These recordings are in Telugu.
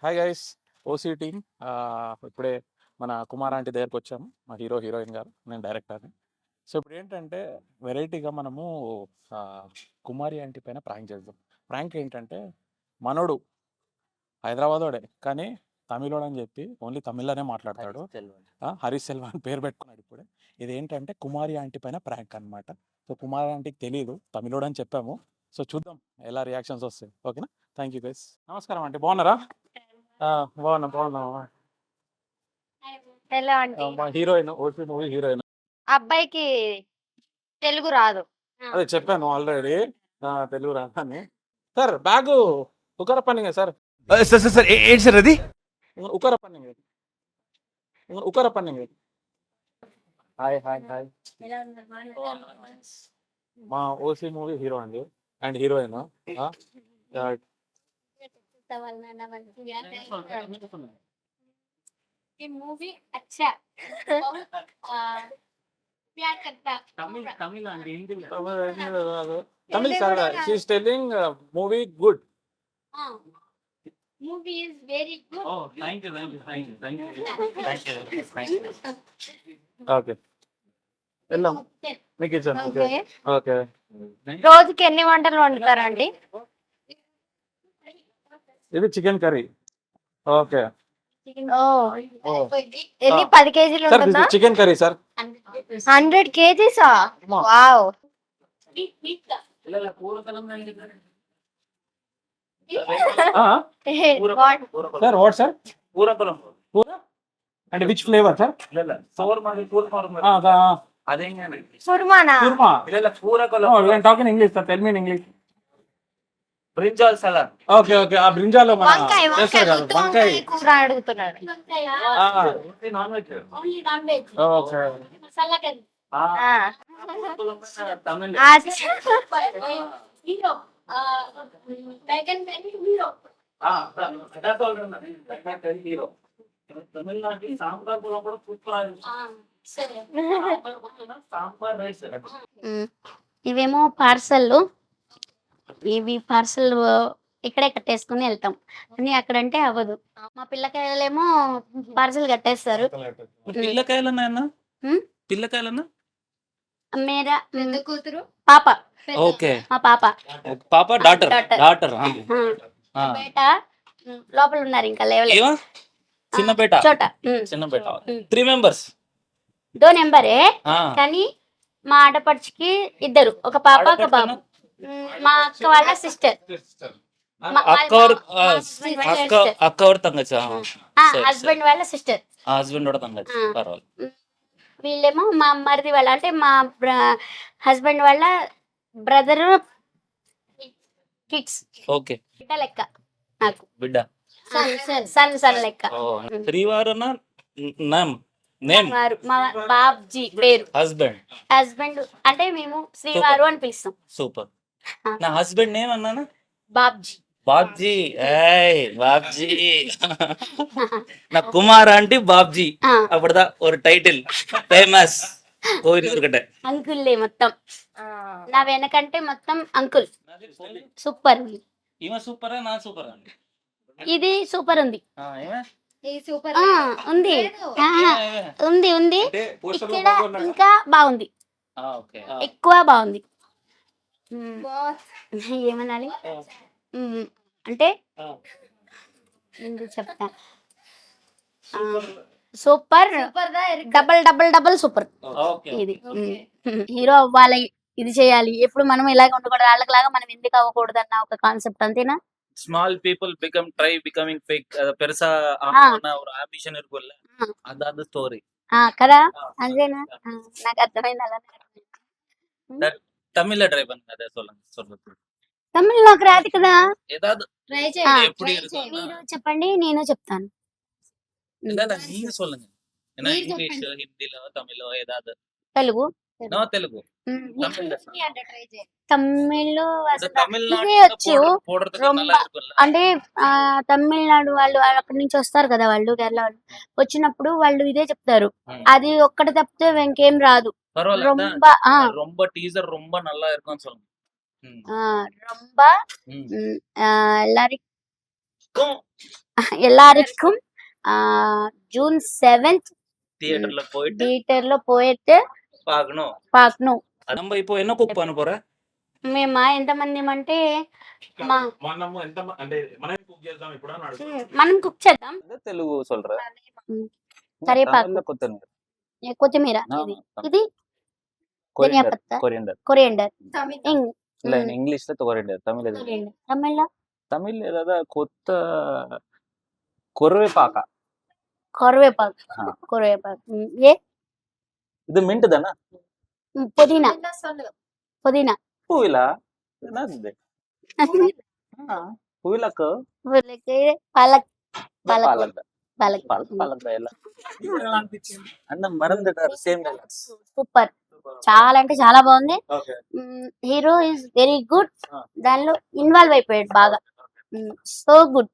Hi guys, OC team. ఇప్పుడే మన కుమార్ ఆంటీ దగ్గరకు వచ్చాము. మా హీరోయిన్ గారు, నేను డైరెక్టర్ని. సో ఇప్పుడు ఏంటంటే వెరైటీగా మనము ఆ, కుమారి ఆంటీ పైన ప్రాంక్ చేద్దాం. ప్రాంక్ ఏంటంటే మనోడు హైదరాబాదోడే కానీ తమిళోడు అని చెప్పి ఓన్లీ తమిళ్లోనే మాట్లాడతాడు. హరీష్ సెల్వా అని పేరు పెట్టుకున్నాడు ఇప్పుడే. ఇది ఏంటంటే కుమారి ఆంటీ పైన ప్రాంక్ అనమాట. సో కుమారి ఆంటీకి తెలియదు తమిళోడు అని చెప్పాము. సో చూద్దాం ఎలా రియాక్షన్స్ వస్తాయి. ఓకేనా? Thank you guys. నమస్కారం ఆంటీ, బాగున్నారా? బాగున్నా. ఎలా అంటే మా హీరోయిన్, ఓపీ మూవీ హీరోయిన్. అబ్బాయికి తెలుగు రాదు. అదే చెప్పాను ఆల్రెడీ, తెలుగు రాదని. సార్ బ్యాగ్ ఉకర పన్నింగ్ సార్, సార్ సార్ సార్ ఏంటి సార్ అది? ఉకర పన్నింగ్. Hi hi hi. మా ఓసీ మూవీ హీరో అండి అండ్ హీరోయిన్. ये मूवी अच्छा प्यार करता Tamil sir, she's telling movie good. Movie is very good. Okay వెళ్దాం, మీకు ఇచ్చాను. Okay okay. రోజుకి ఎన్ని వంటలు వండుతారండి? ఇది చికెన్ కర్రీ. ఓకే ఎన్ని 10 కేజీలు సార్, ఉంటుందా? Chicken curry sir. 100 కేజీసా? వావ్. Sir what sir? పూర అంటే విచ్ ఫ్లేవర్ సార్? కుర్మానా? Korma. Talking English sir, tell me in English. Brinjal salad. Okay okay. ఆ బ్రింజాలో మన వంకాయ చేస్తారు కదా, వంకాయ. కూర అడుగుతున్నాడు. Non veg. Okay. Tamil. Hero Tamil Nadu sambar కూడా సూపర్. సాంబార్ రైస్. ఇవేమో పార్సల్. ఇవి పార్సల్ ఇక్కడే కట్టేసుకుని వెళ్తాం అని అక్కడంటే అవ్వదు. మా పిల్లకాయలేమో పార్సల్ కట్టేస్తారు. పిల్లకాయలన్నా హ్మ్? పిల్లకాయలన్నా మేరా కూతురు పాప. ఓకే. మా పాప పాప డాటర్ Daughter. డాటర్ బేట లోపల ఉన్నారు, ఇంకా లేవలేదు. ఏమో చిన్న బేట చోట చిన్న బేట 3 మెంబర్స్. దో నెంబరే కానీ మా ఆడపడుచుకి ఇద్దరు, ఒక పాప ఒక బాబు. మా అక్క వాళ్ళ సిస్టర్, అక్క और तंगच హస్బెండ్ వాళ్ళ సిస్టర్. హస్బెండ్ కూడా तंगच పర్వాలేదు. వీళ్ళేమో మా మరిది వాళ్ళ, అంటే మా హస్బెండ్ వాళ్ళ బ్రదర్ కిడ్స్. ఓకే. బిడ్డ లెక్క నాకు, బిడ్డ సన్ లెక్క. శ్రీవారన నేమ్ వారు మా బాబ్జీ పేరు. హస్బెండ్ అంటే మేము శ్రీవారు అని పిలుస్తాం. సూపర్. నా హస్బెండ్ నేమ్ అన్నానా? బాబ్జీ. బాబ్జీ. బాబ్జీ. నా కుమార్ ఆంటీ బాబ్జీ. அப்படிதான் ஒரு டைட்டில் ఫేమస్ కోయినూరుగడ్డ. అంకుల్లే మొత్తం. నా వెనకంటే మొత్తం అంకుల్. సూపర్. ఈమె సూపరా నా సూపరా? ఇది సూపర్ ఉంది. ఏమే ఉంది ఉంది ఉంది. ఇక్కడ ఇంకా బాగుంది, ఓకే. ఎక్కువ బాగుంది. ఏమనాలి అంటే ఎందుకు చెప్తా. Super, double super. ఇది హీరో అవ్వాలి, ఇది చేయాలి, ఎప్పుడు మనం ఇలాగే ఉండకూడదు, వాళ్ళకి మనం ఎందుకు అవ్వకూడదు అన్న ఒక కాన్సెప్ట్, అంతేనా? Small people become try becoming fake. அத பெருசா ஒரு ஆம்பிஷன் இருக்குல்ல, அதாவது ஸ்டோரி కదా, అంతేనా? నాకు అర్థమైంది. అలా தமிழ்ல ட்ரை பண்ணுங்க. அத சொல்லுங்க. తమిళ్ నాకు రాదు కదా. ஏதாவது ట్రై எப்படி இருக்கும்? మీరు చెప్పండి, నేను చెప్తాను. இல்ல நீங்க சொல்லுங்க. ஏன்னா இங்கிலீஷ், ஹிந்தில, தமிழ்ல ஏதாவது. తెలుగు. నో తెలుగు. తమిళ్లో ఇదే తమిళనాడు వచ్చు. అంటే తమిళనాడు వాళ్ళు అక్కడి నుంచి వస్తారు కదా, వాళ్ళు కేరళ వాళ్ళు వచ్చినప్పుడు వాళ్ళు ఇదే చెప్తారు. అది ఒక్కటి తప్పితే ఇంకేం రాదు. ரொம்ப டீசர் ரொம்ப நல்லா இருக்கும்னு சொல்லுங்க. ரொம்ப எல்லாரும் எல்லாருக்கும் ஜூன் 7th தியேட்டர்ல போயிட்டு థియేటర్లో పోయితే பார்க்கணும். పాకను. நம்ம இப்போ என்ன குக் பண்ண போற? మేము ఎంతమంది అంటే మనము ఎంత అంటే మనం కుక్ చేద్దాం ఇప్పుడు అని అడుగుతాం. మనం కుక్ చేద్దాం. తెలుగు சொல்ற. కరివేపాకు, தமிழ்ல கொத்தமல்லி. కొత్తిమీర, ఇది ధనియా పత్తా, కొరియండర్, இல்ல இங்கிலீஷ்ல கொரியண்டர், தமிழ்ல எது? తమిళ్లో தமிழ் ஏதாவது கொர்வேபாக்கா. కరివేపాకు, ఏ இது மின்ட் தானே? పుదీనా, పుదీనా, பூவிலா என்னது? பூவிலாக்கு పాలక్, பாலக் పాలక్, பாலக் எல்லாம் అన్న మరందటారు సేమ్ డైలాగ్స్. సూపర్, చాలా అంటే చాలా బాగుంది. Okay. Hero is very good, దానిలో ఇన్వాల్వ్ అయిపోయాడు బాగా. So good,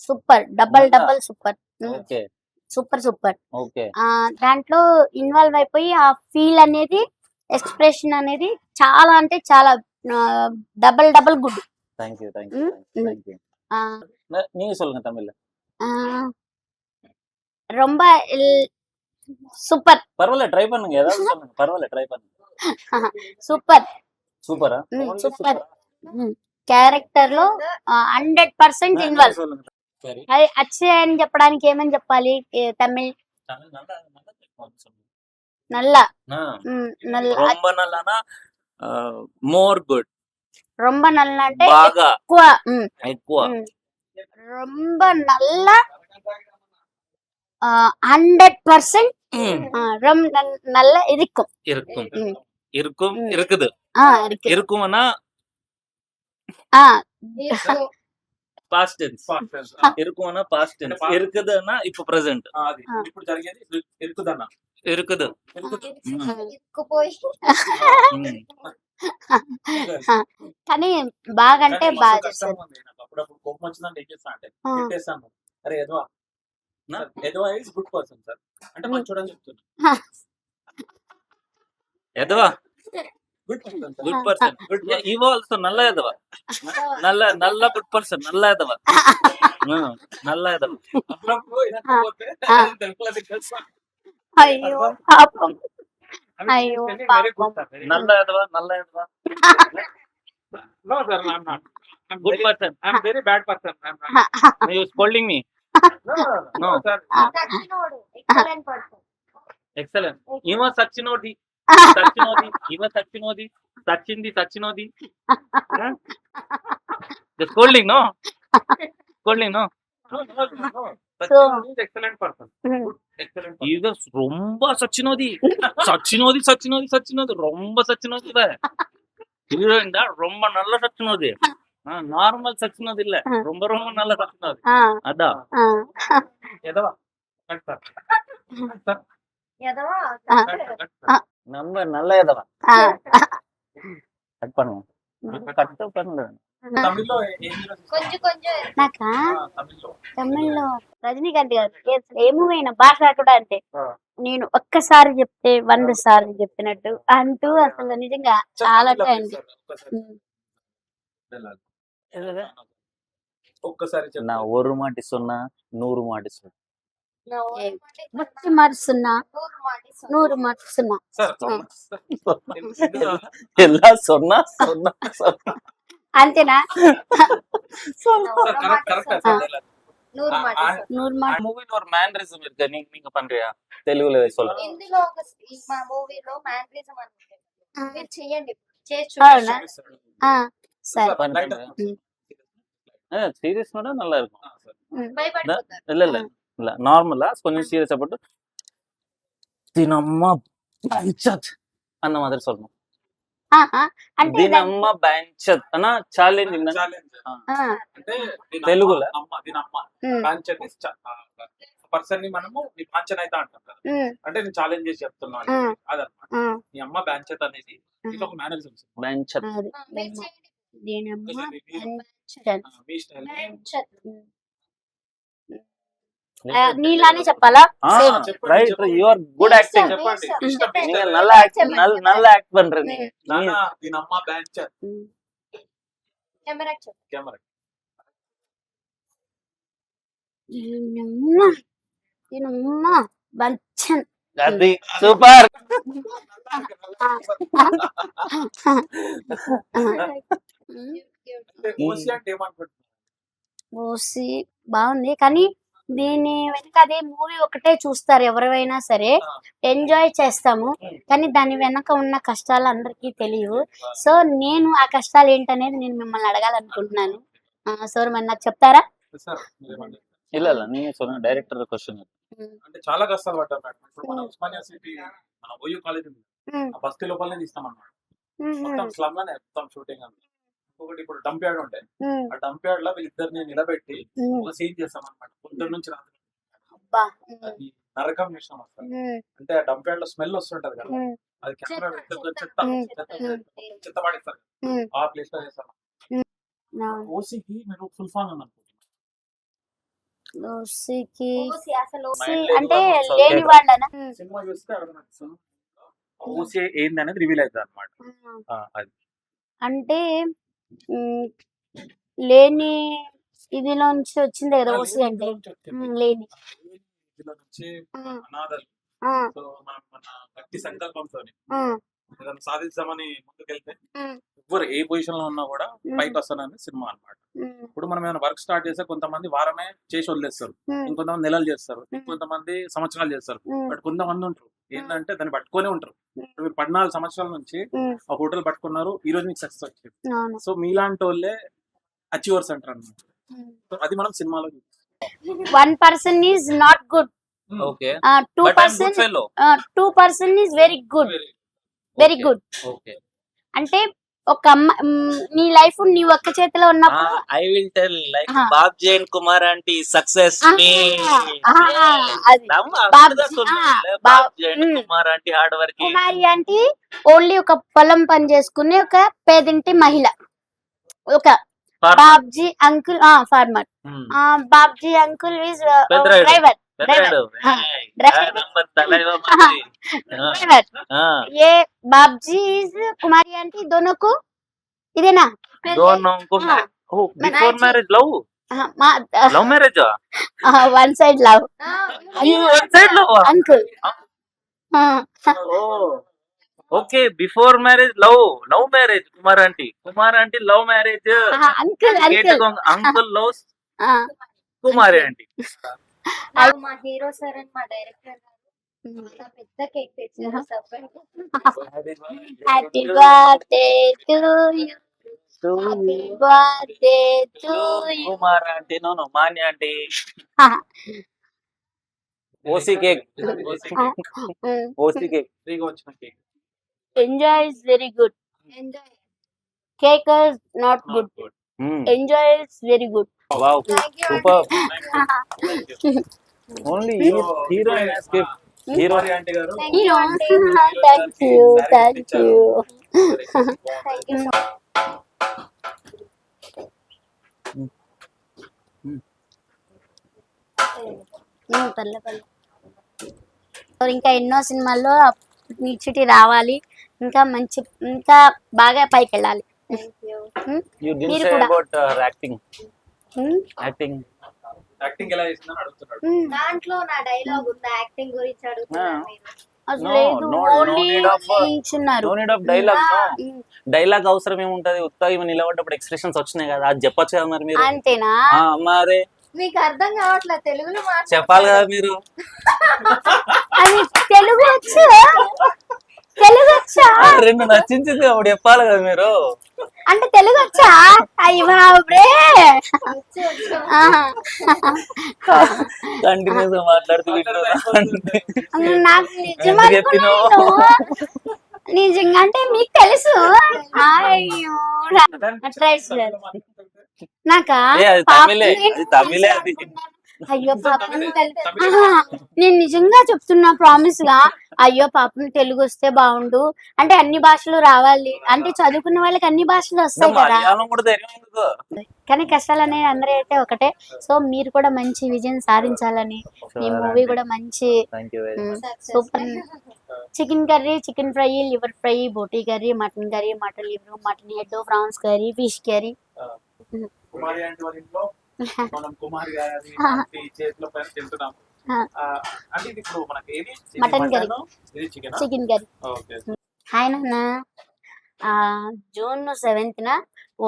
super, double super, okay super. Okay. దాంట్లో ఇన్వాల్వ్ అయిపోయి ఆ ఫీల్ అనేది, ఎక్స్ప్రెషన్ అనేది చాలా అంటే చాలా డబల్ గుడ్. థాంక్యూ ఆ, நீங்க சொல்லுங்க தமிழ்ல. ఆ, ரொம்ப సూపర్, பரவாயில்ல ட்ரை பண்ணுங்க, ஏதாவது சொல்லுங்க, பரவாயில்ல ட்ரை பண்ணுங்க. సూపర్, సూపరా? సూపర్. క్యారెక్టర్ లో 100% ఇన్వాల్వ్. சொல்லுங்க. சரி. అది అచ్చే అని చెప్పడానికి ఏమని చెప్పాలి? తమిళ్ நல்லா சொல்லுங்க. నల్ల, నల్ల, ரொம்ப நல்லானா మోర్ గుడ్, రొంబ నల్ల అంటే బాగా ఎక్కువ, ఎక్కువ. రొంబ నల్ల 100% నల్ల ఇరుక్కుం. இருக்கும் இருக்கும் இருக்குது. இருக்கு. இருக்கும்னா పాస్ట్ టెన్స్. இருக்கும்னா పాస్ట్ టెన్స్. இருக்குதுன்னா இப்போ ప్రెజెంట్. అది ఇప్పుడు జరిగేది ఇరుకుదన్న. இருக்குது. కానీ బాగా అంటే కానీ బాగా మస్తు కష్టం చేస్తారు. ఉంది నాకు. అప్పుడప్పుడు కోపం వచ్చిందంటే ఏం చేస్తా అంటే తిట్టేస్తాను. అరే ఎదవా, ఎదవా ఇస్ గుడ్ పర్సన్ సార్ అంటే మంచోడని చెప్తున్నా. ఎదవా good person sir. Good person. ఇవో ఆల్సో నల్ల ఎదవా. నల్ల గుడ్ పర్సన్, నల్ల ఎదవా. నల్ల ఎదవా. అప్పుడప్పుడు ఇనకపోతే తెలుగులో తిట్టేస్తా. అయ్యో పాపం, అయ్యో పాపం. నల్ల ఎదవా, నల్ల ఎదవా. No sir, I'm not. I'm Good very, person. I'm very bad person. I'm not. You scolding me. No sir. Excellent. ఇవ సచ్చినోది, ఇవ సచ్చినోది, సచ్చినోది. The scolding no. No. So, He's excellent person. Good, excellent person. ఇవ ரொம்ப సచ్చినోది, ரொம்ப సచ్చినోది ఇవ. హీరోయిన్ దా ரொம்ப நல்ல సచ్చినోది. నార్మల్ సచ్చినోది இல்ல, ரொம்ப நல்ல సచ్చినోది. అదా ఎదవా కట్ సార్. நம்ம நல்ல ఎదవా. కట్ பண்ணுங்க. కట్ பண்ணுங்க. తమిళ్లో ఏం హీరో? నాకా తమిళ్లో తమిళ్లో రజనీకాంత్ గారు ఏ మూవీ అయినా భాష కూడా అంతే. ఆ. నేను ఒక్కసారి చెప్తే 100 సార్లు చెప్పినట్టు అంటూ అసలు నిజంగా చాలా టైం. ఒక్కసారి చెప్పు. நான் ஒரு மாட்டி சொன்னா 100 மாட்டி சொன்னா. మట్టి మారుస్తున్నా, 100 మారుస్తున్నా. సార్ எல்லாம் சொன்னா అంతేనా? Correct sir. 100 మాట. மூவில ஒரு மேனரிசம் இருக்கு, நீங்க பண்றியா? తెలుగులో சொல்றேன். ఇందులో ఒక మా మూవీలో మ్యానరిజం అనుకుంటే మీరు చేయండి, చేసి అవునా? సరే. சீரியஸ் நோட நல்லா இருக்கும். భయపడిపోతారు. இல்ல நார்மலா கொஞ்சம் சீரியஸா போட்டு தினம்மா பஞ்சத் அந்த மாதிரி சொல்லணும். అంటే దినమ్మ బెంచత్ అన్న ఛాలెంజింగ్ ఛాలెంజ్ అంటే తెలుగులో? దీని అమ్మ పాంచన్ పర్సన్ ని మనము నీ పాంచన్ అయితే అంటాం కదా, అంటే నేను ఛాలెంజ్ చేసి చెప్తున్నాను అదనమాట. నీ అమ్మ బ్యాంచత్ అనేది ఇది ఒక మేనరిజం. బెంచత్ మీరు చేయండి. మీ స్టైల్ నీలానే చెప్పాలా? Right, you are good acting. చెప్పండి. நீங்க நல்லா ஆக்ட் பண்றீங்க. దీని అమ్మ బ్యాంచత్. కెమెరా కెమెరా బంచన్ అది సూపర్. ఓసి అంటే ఏమనుకుంటున్నావు? ఓసి బాగుంది కానీ దీని వెనక అదే మూవీ ఒకటే చూస్తారు ఎవరైనా సరే, ఎంజాయ్ చేస్తాము కానీ దాని వెనక ఉన్న కష్టాలు అందరికీ తెలియవు. సో నేను ఆ కష్టాలు ఏంటనేది నేను మిమ్మల్ని అడగాలనుకుంటున్నాను. సో మరి నాకు చెప్తారా? సార్ మీరేమంటారు? ಇಲ್ಲ ಇಲ್ಲ ನೀ ಸೊನ್ನ ಡೈರೆಕ್ಟರ್ ಕ್ವಶನ್. అంటే చాలా కష్టాలు పడ్డాం మేడం. ఇప్పుడు మన ఉస్మానియా సిటీ మన ఓయూ కాలేజ్ ఉంది, ఆ బస్తీ లోపలనే తీస్తాం అన్నమాట. మొత్తం స్లమ్ లోనే మొత్తం షూటింగ్ అంతా. ఇంకొకటి ఇప్పుడు డంప్ యార్డ్ ఉంటాయి, ఆ డంప్ యార్డ్ లో వీళ్ళిద్దరిని నిలబెట్టి ఒక సీన్ చేస్తాం అన్నమాట. పొద్దున్న నుంచి రాత్రి అది నరకం చేస్తాం అసలు. అంటే ఆ డంప్ యార్డ్ లో స్మెల్ వస్తుంటది కదా, అది కెమెరా చెత్త పడేస్తారు, ఆ ప్లేస్ లో చేస్తాం. ఓసీకి మీరు ఫుల్ ఫామ్ అని అనుకుంటున్నారు? ఓసికి అసలు అంటే లేని వాళ్ళనా? సినిమా చూస్తే అర్థమవుతుంది ఓసీ ఏంది అనేది రివీల్ అవుతుంది అన్నమాట. అది అంటే లేని ఇదిలో నుంచి వచ్చింది కదా ఓసి అంటే. లేని ఇందులో నుంచి అనాథలు. సో మనం మన గట్టి సంకల్పంతో ఏదైనా సాధిద్దామని ముందుకెళ్తే ఎవరు ఏ పొజిషన్ లో ఉన్నా కూడా పైకి వస్తానని సినిమా అన్నమాట. ఇప్పుడు మనం ఏమైనా వర్క్ స్టార్ట్ చేస్తే కొంతమంది వారమే చేసి వదిలేస్తారు, ఇంకొంతమంది నెలలు చేస్తారు, ఇంకొంతమంది సంవత్సరాలు చేస్తారు. బట్ కొంతమంది ఉంటారు ఏంటంటే దాన్ని పట్టుకొని ఉంటారు. ఇప్పుడు మీరు 14 సంవత్సరాల నుంచి ఆ హోటల్ పట్టుకున్నారు, ఈ రోజు మీకు సక్సెస్ వచ్చింది. సో మీలాంటి వాళ్ళే అచీవర్స్ అంటారు అన్నమాట. సో అది మనం సినిమాలో చూస్తాం. 1% is not good, okay 2% is very good, very good. Okay అంటే ఒక నీ లైఫ్ నీ ఒక్క చేతిలో ఉన్నప్పుడు I will tell like Babji and Kumar aunty success మీ అది Babji and Kumar aunty hard work. Kumari అంటే ఓన్లీ ఒక పొలం పని చేసుకునే ఒక పేదింటి మహిళ. ఒక Babji uncle farmer, Babji uncle is driver. ये बाबजी इज कुमारी आंटी दोनों को इदेना दोनों को before marriage love marriage one side love one side love uncle. Okay before marriage love marriage Kumar aunty love marriage uncle uncle loves Kumari aunty. మా హీరో సార్ అండ్ మా డైరెక్టర్ గారు చాలా పెద్ద కేక్ తెచ్చారు. Happy birthday to you, happy birthday to you. Kumar aunty no मान्य आंटी ओसी केक ఫ్రీగా వచ్చిన cake. Enjoy is very good, enjoy. Cake is not good, enjoy is very good. Wow super Thank you. Only hero in escape hero Kumari aunty గారు hero thank you thank you. పల్లె పల్లె ఇంకా ఎన్నో సినిమాల్లో నిచ్చిటి రావాలి, ఇంకా మంచి ఇంకా బాగా పైకి వెళ్ళాలి. यू डिडंट మీరు से కూడా. अबाउट एक्टिंग యాక్టింగ్ ఎలా చేసిందని అడుగుతున్నాడు. దాంట్లో నా డైలాగ్ ఉంది, యాక్టింగ్ గురించి అడుగుతున్నారు మీరు. అసలు No, లేదు, no ఓన్లీ need of నిల్చున్నారు. No need of dialogue dialogue అవసరం ఏముంటది, ఉత్తగా ఇవి నిలబడ్డప్పుడు ఎక్స్ప్రెషన్స్ వచ్చినాయి కదా, అది చెప్పొచ్చు కదా మరి మీరు. అంతేనా? మరి మీకు అర్థం కావట్లేదు తెలుగులో చెప్పాలి కదా మీరు. అది తెలుగు వచ్చు, తెలుగు వచ్చా? రెండు నచ్చించింది అప్పుడు చెప్పాలి కదా మీరు. అంటే తెలుగు వచ్చా? అయ్యి బాబురే, కంటిన్యూస్ గా మాట్లాడుతూ నాకు నిజం అనుకున్నాను. నిజంగా అంటే మీకు తెలుసు. అయ్యో ట్రై చేయాలి. నాకా అది తమిళే, అది తమిళే అది. అయ్యో పాపం నేను నిజంగా చెప్తున్నా ప్రామిస్ గా, అయ్యో పాపం తెలుగు వస్తే బాగుండు. అంటే అన్ని భాషలు రావాలి, అంటే చదువుకున్న వాళ్ళకి అన్ని భాషలు వస్తాయి కదా, మలయాళం కూడా ధైర్యం ఎందుకు? కానీ కష్టాలు అనేవి అందరూ అయితే ఒకటే. సో మీరు కూడా మంచి విజయం సాధించాలని, ఈ మూవీ కూడా మంచి thank you very much. Super. Chicken curry, chicken fry, liver fry, బోటీ curry, mutton liver, mutton head, prawns curry, fish curry. Kumari aunty వాళ్ళ ఇంట్లో మనం కుమారి గారి చేతిలో పైన తింటున్నాం. అంటే ఇది ఇప్పుడు మనకి ఏది మటన్ కర్రీ. ఇది chicken. Chicken curry. Okay. Hi నాన్న. జూన్ 7న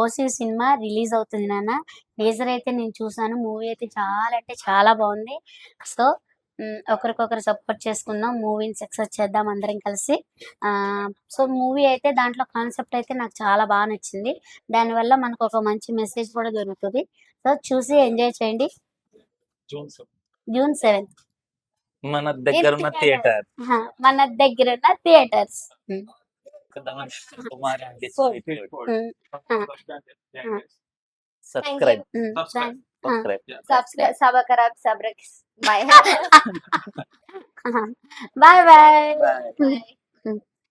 ఓసీ సినిమా రిలీజ్ అవుతుంది నాన్న. టీజర్ అయితే నేను చూసాను. మూవీ అయితే చాలా అంటే చాలా బాగుంది. సో ఒకరికొకరు సపోర్ట్ చేసుకుందాం, మూవీని సక్సెస్ చేద్దాం అందరం కలిసి. సో మూవీ అయితే దాంట్లో కాన్సెప్ట్ అయితే నాకు చాలా బాగా నచ్చింది. దానివల్ల మనకు ఒక మంచి మెసేజ్ కూడా దొరుకుతుంది. సో చూసి ఎంజాయ్ చేయండి. జూన్ 7 మన దగ్గర ఉన్న థియేటర్ మన దగ్గర ఉన్న థియేటర్స్. కుమారి అంటే సబ్స్క్రైబ్ సబ్స్క్రైబ్ సబకరాబ్ సబ్రక్ బై బాయ్ బాయ్. Bye.